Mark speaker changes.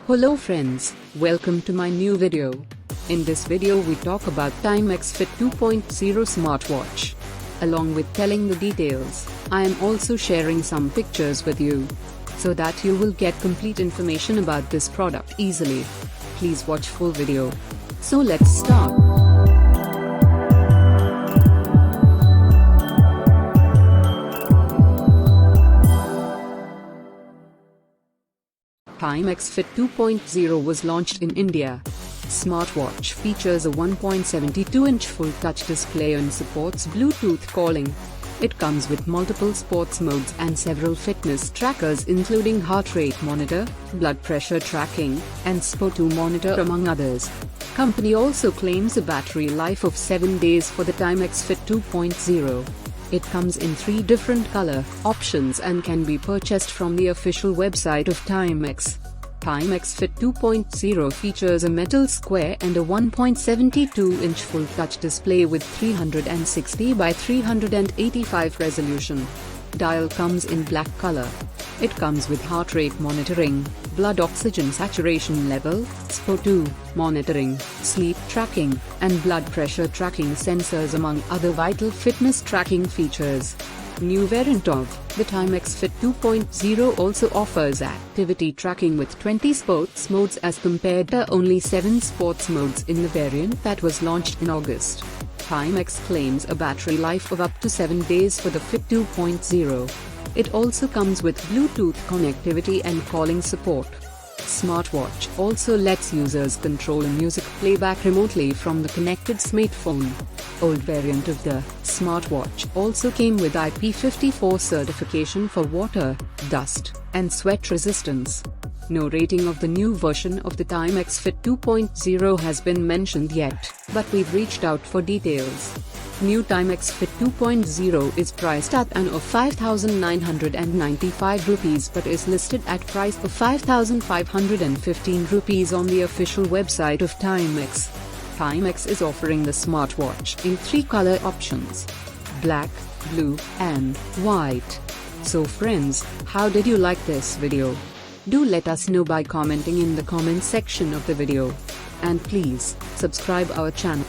Speaker 1: Hello friends, welcome to my new video. In this video we talk about Timex Fit 2.0 smartwatch. Along with telling the details, I am also sharing some pictures with you, so that you will get complete information about this product easily. Please watch full video. So let's start. Timex Fit 2.0 was launched in India. Smartwatch features a 1.72-inch full-touch display and supports Bluetooth calling. It comes with multiple sports modes and several fitness trackers including heart rate monitor, blood pressure tracking, and SpO2 monitor among others. Company also claims a battery life of 7 days for the Timex Fit 2.0. It comes in 3 different color options and can be purchased from the official website of Timex. Timex Fit 2.0 features a metal square and a 1.72-inch full-touch display with 360 by 385 resolution. Dial comes in black color. It comes with heart rate monitoring, blood oxygen saturation level, SpO2 monitoring, sleep tracking, and blood pressure tracking sensors among other vital fitness tracking features. New variant of the Timex Fit 2.0 also offers activity tracking with 20 sports modes as compared to only 7 sports modes in the variant that was launched in August. Timex claims a battery life of up to 7 days for the Fit 2.0. It also comes with Bluetooth connectivity and calling support. Smartwatch also lets users control a music playback remotely from the connected smartphone. Old variant of the smartwatch also came with IP54 certification for water, dust, and sweat resistance. No rating of the new version of the Timex Fit 2.0 has been mentioned yet, but we've reached out for details. New Timex Fit 2.0 is priced at an of 5,995 rupees but is listed at price of 5,515 rupees on the official website of Timex. Timex is offering the smartwatch in 3 color options: black, blue, and white. So friends, how did you like this video? Do let us know by commenting in the comment section of the video. And please, subscribe our channel.